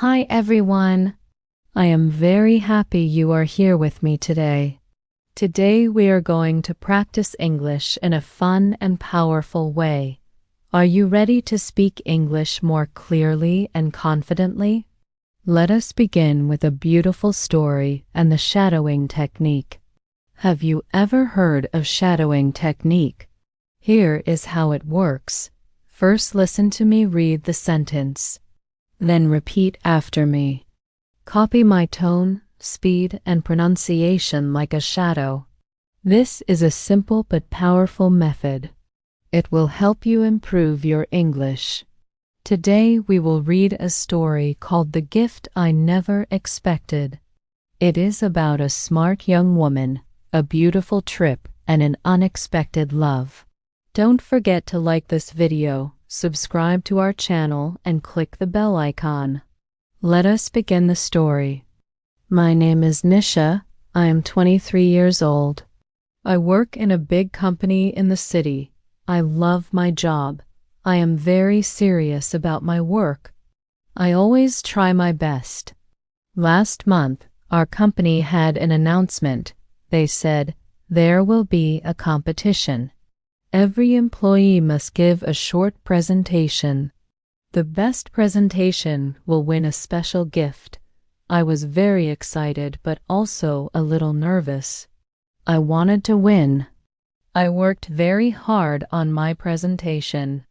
Hi everyone. I am very happy you are here with me today. Today we are going to practice English in a fun and powerful way. Are you ready to speak English more clearly and confidently? Let us begin with a beautiful story and the shadowing technique. Have you ever heard of shadowing technique? Here is how it works. First, listen to me read the sentence. Then repeat after me. Copy my tone, speed, and pronunciation like a shadow. This is a simple but powerful method. It will help you improve your English. Today we will read a story called The Gift I Never Expected. It is about a smart young woman, a beautiful trip, and an unexpected love. Don't forget to like this video, subscribe to our channel, and click the bell icon. Let us begin the story. My name is Nisha. I am 23 years old. I work in a big company in the city. I love my job. I am very serious about my work. I always try my best. Last month, our company had an announcement. They said, there will be a competition. Every employee must give a short presentation. The best presentation will win a special gift. I was very excited but also a little nervous. I wanted to win. I worked very hard on my presentation.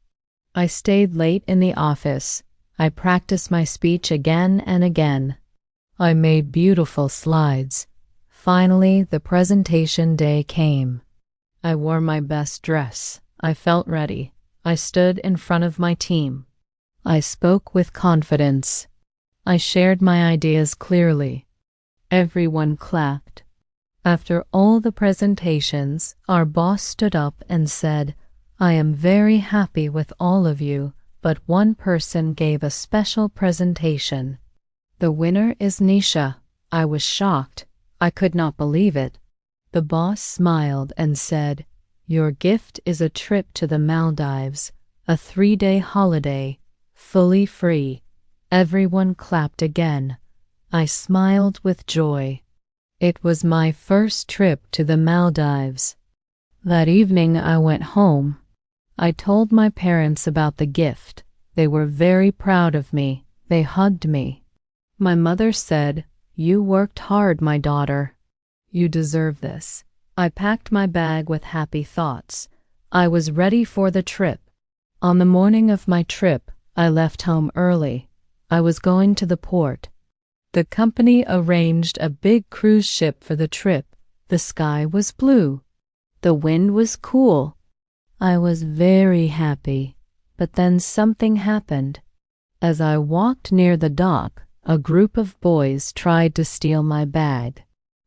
I stayed late in the office. I practiced my speech again and again. I made beautiful slides. Finally, the presentation day came. I wore my best dress. I felt ready. I stood in front of my team. I spoke with confidence. I shared my ideas clearly. Everyone clapped. After all the presentations, our boss stood up and said, I am very happy with all of you, but one person gave a special presentation. The winner is Nisha. I was shocked. I could not believe it. The boss smiled and said, your gift is a trip to the Maldives, a 3-day holiday, fully free. Everyone clapped again. I smiled with joy. It was my first trip to the Maldives. That evening I went home. I told my parents about the gift. They were very proud of me. They hugged me. My mother said, you worked hard, my daughter. You deserve this. I packed my bag with happy thoughts. I was ready for the trip. On the morning of my trip, I left home early. I was going to the port. The company arranged a big cruise ship for the trip. The sky was blue. The wind was cool. I was very happy. But then something happened. As I walked near the dock, a group of boys tried to steal my bag.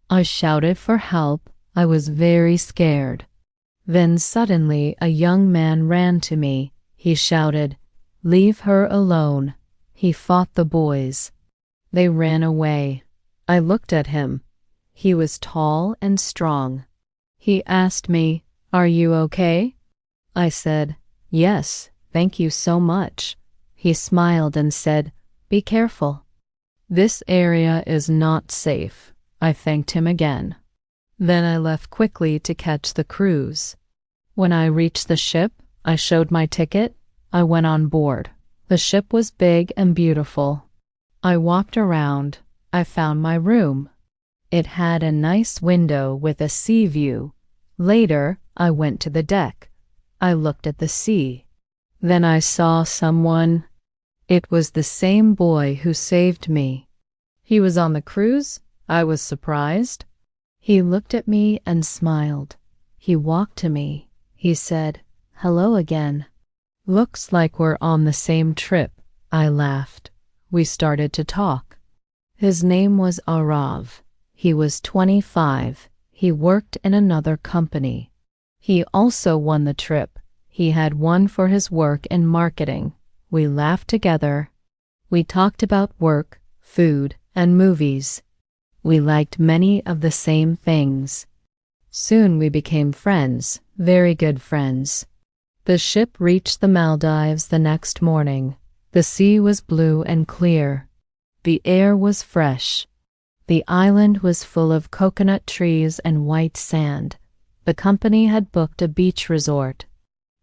I shouted for help. I was very scared. Then suddenly a young man ran to me. He shouted, leave her alone. He fought the boys. They ran away. I looked at him. He was tall and strong. He asked me, are you okay? I said, yes, thank you so much. He smiled and said, be careful. This area is not safe. I thanked him again. Then I left quickly to catch the cruise. When I reached the ship, I showed my ticket. I went on board. The ship was big and beautiful. I walked around. I found my room. It had a nice window with a sea view. Later, I went to the deck. I looked at the sea. Then I saw someone. It was the same boy who saved me. He was on the cruise. I was surprised. He looked at me and smiled. He walked to me. He said, hello again. Looks like we're on the same trip. I laughed. We started to talk. His name was Arav. He was 25. He worked in another company. He also won the trip. He had won for his work in marketing. We laughed together. We talked about work, food, and movies. We liked many of the same things. Soon we became friends, very good friends. The ship reached the Maldives the next morning. The sea was blue and clear. The air was fresh. The island was full of coconut trees and white sand. The company had booked a beach resort.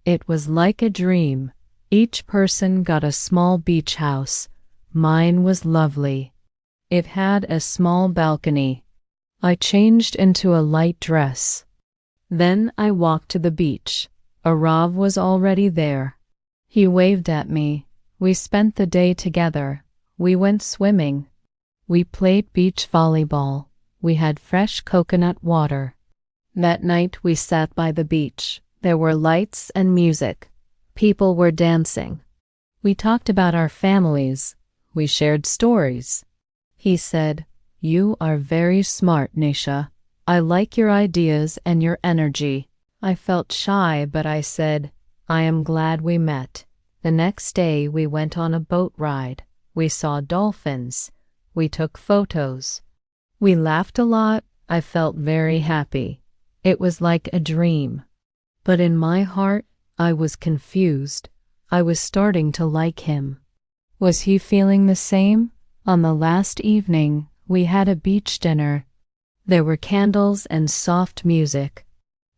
It was like a dream. Each person got a small beach house. Mine was lovely. It had a small balcony. I changed into a light dress. Then I walked to the beach. Arav was already there. He waved at me. We spent the day together. We went swimming. We played beach volleyball. We had fresh coconut water. That night we sat by the beach. There were lights and music. People were dancing. We talked about our families. We shared stories. He said, "You are very smart, Nisha. I like your ideas and your energy." I felt shy, but I said, "I am glad we met." The next day we went on a boat ride. We saw dolphins. We took photos. We laughed a lot. I felt very happy. It was like a dream. But in my heart, I was confused. I was starting to like him. Was he feeling the same? On the last evening, we had a beach dinner. There were candles and soft music.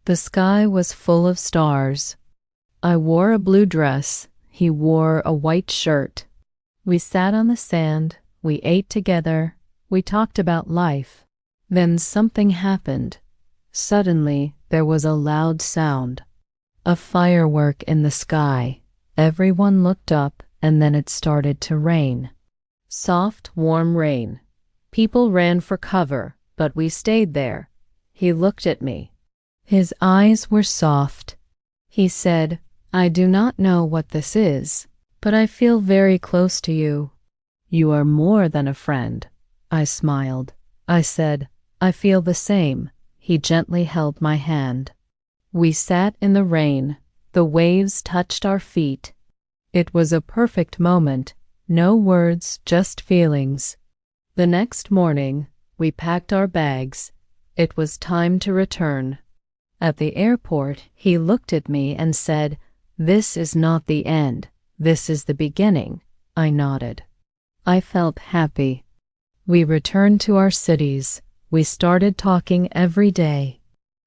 The sky was full of stars. I wore a blue dress. He wore a white shirt. We sat on the sand. We ate together. We talked about life. Then something happened. Suddenly, there was a loud sound. A firework in the sky. Everyone looked up, and then it started to rain. Soft, warm rain. People ran for cover, but we stayed there. He looked at me. His eyes were soft. He said, "I do not know what this is, but I feel very close to you. You are more than a friend." I smiled. I said, "I feel the same." He gently held my hand. We sat in the rain. The waves touched our feet. It was a perfect moment. No words, just feelings. The next morning, we packed our bags. It was time to return. At the airport, he looked at me and said, "This is not the end. This is the beginning." I nodded. I felt happy. We returned to our cities. We started talking every day.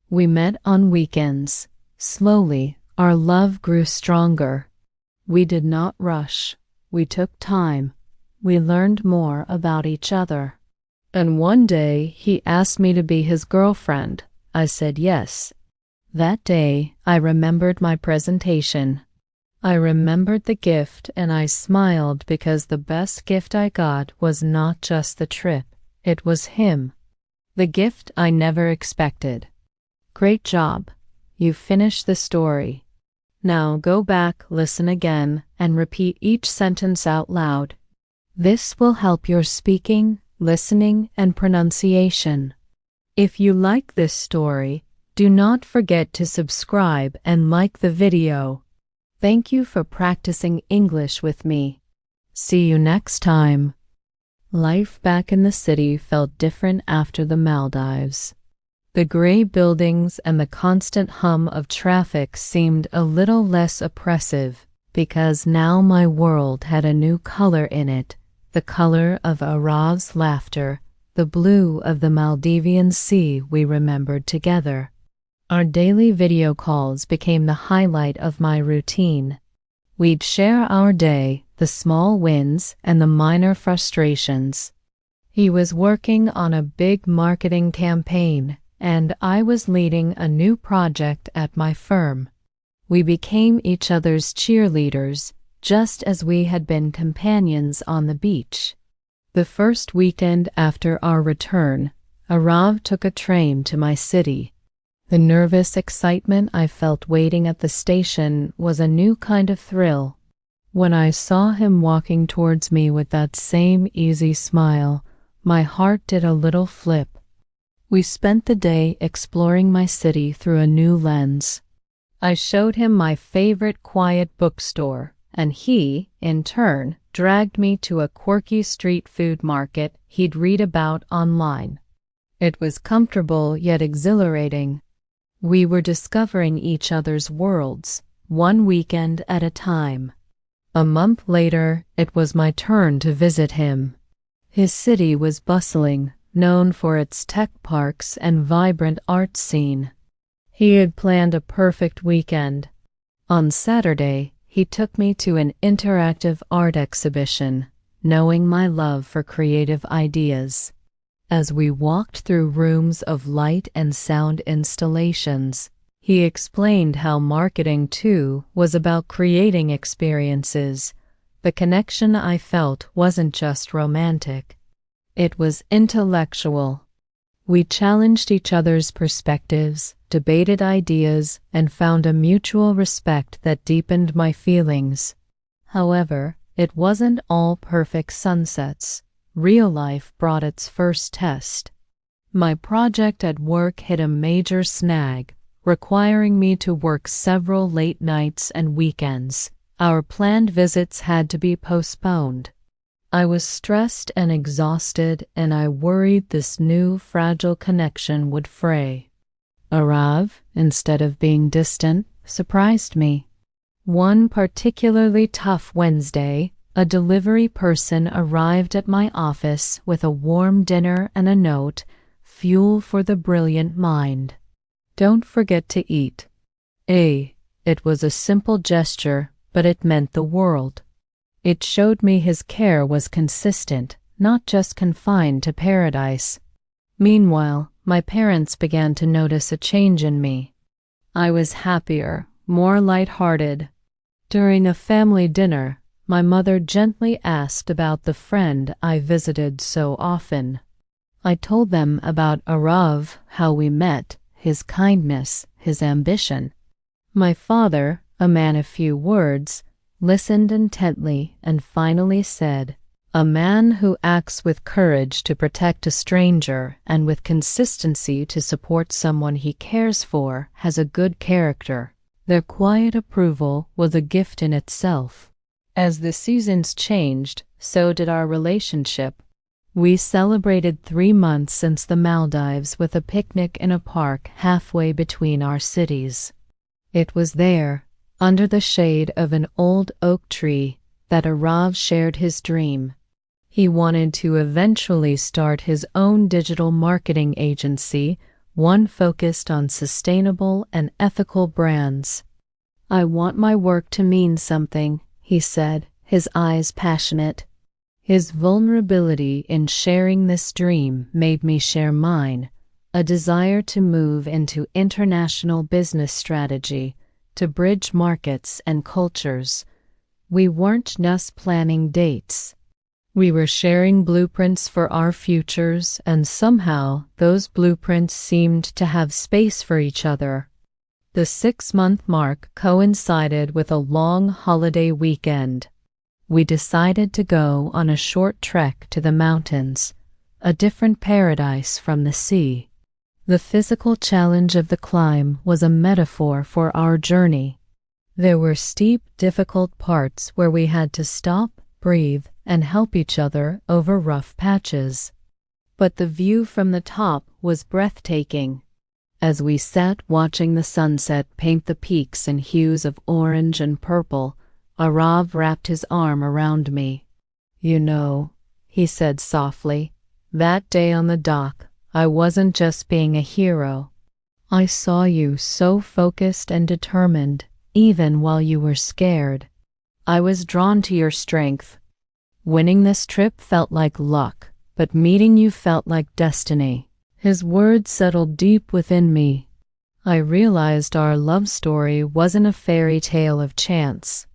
We met on weekends. Slowly, our love grew stronger. We did not rush. We took time. We learned more about each other. And one day, he asked me to be his girlfriend. I said yes. That day, I remembered my presentation. I remembered the gift, and I smiled because the best gift I got was not just the trip. It was him. The gift I never expected. Great job. You finished the story. Now go back, listen again, and repeat each sentence out loud. This will help your speaking, listening, and pronunciation. If you like this story, do not forget to subscribe and like the video. Thank you for practicing English with me. See you next time. Life back in the city felt different after the Maldives. The gray buildings and the constant hum of traffic seemed a little less oppressive because now my world had a new color in it, the color of Arav's laughter, the blue of the Maldivian sea we remembered together. Our daily video calls became the highlight of my routine. We'd share our day, the small wins, and the minor frustrations. He was working on a big marketing campaign, and I was leading a new project at my firm. We became each other's cheerleaders, just as we had been companions on the beach. The first weekend after our return, Arav took a train to my city. The nervous excitement I felt waiting at the station was a new kind of thrill. When I saw him walking towards me with that same easy smile, my heart did a little flip. We spent the day exploring my city through a new lens. I showed him my favorite quiet bookstore, and he, in turn, dragged me to a quirky street food market he'd read about online. It was comfortable yet exhilarating. We were discovering each other's worlds, one weekend at a time. A month later, it was my turn to visit him. His city was bustling, known for its tech parks and vibrant art scene. He had planned a perfect weekend. On Saturday, he took me to an interactive art exhibition, knowing my love for creative ideas. As we walked through rooms of light and sound installations, he explained how marketing, too, was about creating experiences. The connection I felt wasn't just romantic. It was intellectual. We challenged each other's perspectives, debated ideas, and found a mutual respect that deepened my feelings. However, it wasn't all perfect sunsets. Real life brought its first test. My project at work hit a major snag, requiring me to work several late nights and weekends. Our planned visits had to be postponed. I was stressed and exhausted, and I worried this new, fragile connection would fray. Arav, instead of being distant, surprised me. One particularly tough Wednesday, a delivery person arrived at my office with a warm dinner and a note, "Fuel for the brilliant mind. Don't forget to eat." It was a simple gesture, but it meant the world. It showed me his care was consistent, not just confined to paradise. Meanwhile, my parents began to notice a change in me. I was happier, more light-hearted. During a family dinner, my mother gently asked about the friend I visited so often. I told them about Arav, how we met, his kindness, his ambition. My father, a man of few words, listened intently and finally said, "A man who acts with courage to protect a stranger and with consistency to support someone he cares for has a good character." Their quiet approval was a gift in itself. As the seasons changed, so did our relationship. We celebrated 3 months since the Maldives with a picnic in a park halfway between our cities. It was there, under the shade of an old oak tree, that Arav shared his dream. He wanted to eventually start his own digital marketing agency, one focused on sustainable and ethical brands. "I want my work to mean something," he said, his eyes passionate. His vulnerability in sharing this dream made me share mine, a desire to move into international business strategy, to bridge markets and cultures. We weren't just planning dates. We were sharing blueprints for our futures, and somehow those blueprints seemed to have space for each other. The 6-month mark coincided with a long holiday weekend. We decided to go on a short trek to the mountains, a different paradise from the sea. The physical challenge of the climb was a metaphor for our journey. There were steep, difficult parts where we had to stop, breathe, and help each other over rough patches. But the view from the top was breathtaking. As we sat watching the sunset paint the peaks in hues of orange and purple, Arav wrapped his arm around me. "You know," he said softly, "that day on the dock, I wasn't just being a hero. I saw you so focused and determined, even while you were scared. I was drawn to your strength. Winning this trip felt like luck, but meeting you felt like destiny." His words settled deep within me. I realized our love story wasn't a fairy tale of chance.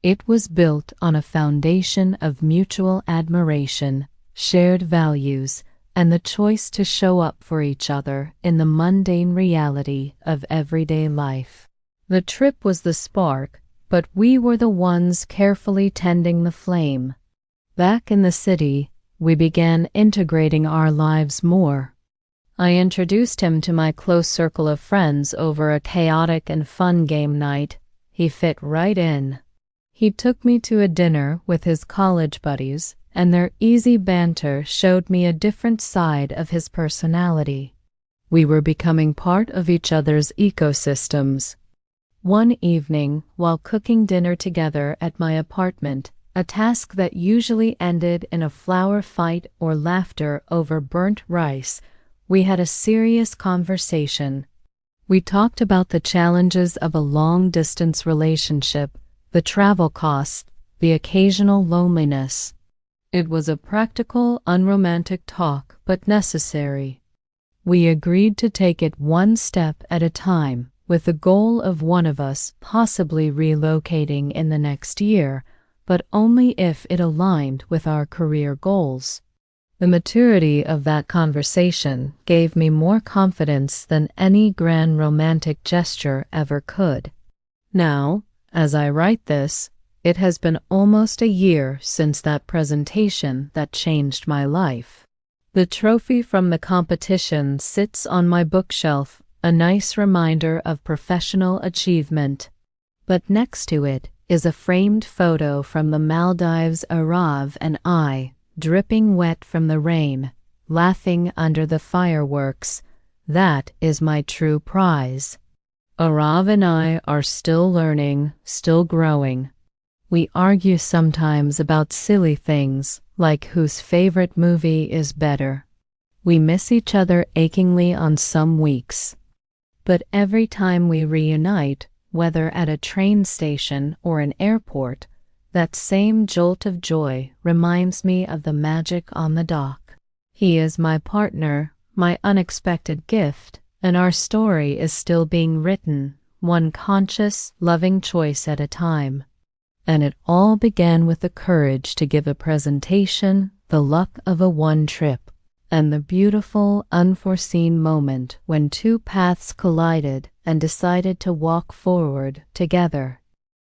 It was built on a foundation of mutual admiration, shared values, and the choice to show up for each other in the mundane reality of everyday life. The trip was the spark, but we were the ones carefully tending the flame. Back in the city, we began integrating our lives more. I introduced him to my close circle of friends over a chaotic and fun game night. He fit right in. He took me to a dinner with his college buddies, and their easy banter showed me a different side of his personality. We were becoming part of each other's ecosystems. One evening, while cooking dinner together at my apartment, A task that usually ended in a flower fight or laughter over burnt rice. We had a serious conversation. We talked about the challenges of a long-distance relationship, the travel costs, the occasional loneliness. It was a practical, unromantic talk, but necessary. We agreed to take it one step at a time, with the goal of one of us possibly relocating in the next year, but only if it aligned with our career goals. The maturity of that conversation gave me more confidence than any grand romantic gesture ever could. Now, as I write this, it has been almost a year since that presentation that changed my life. The trophy from the competition sits on my bookshelf, a nice reminder of professional achievement. But next to it is a framed photo from the Maldives. Arav and I, dripping wet from the rain, laughing under the fireworks. That is my true prize. Arav and I are still learning, still growing. We argue sometimes about silly things, like whose favorite movie is better. We miss each other achingly on some weeks. But every time we reunite, whether at a train station or an airport, that same jolt of joy reminds me of the magic on the dock. He is my partner, my unexpected gift, and our story is still being written, one conscious, loving choice at a time. And it all began with the courage to give a presentation, the luck of a one trip, and the beautiful, unforeseen moment when two paths collided and decided to walk forward together.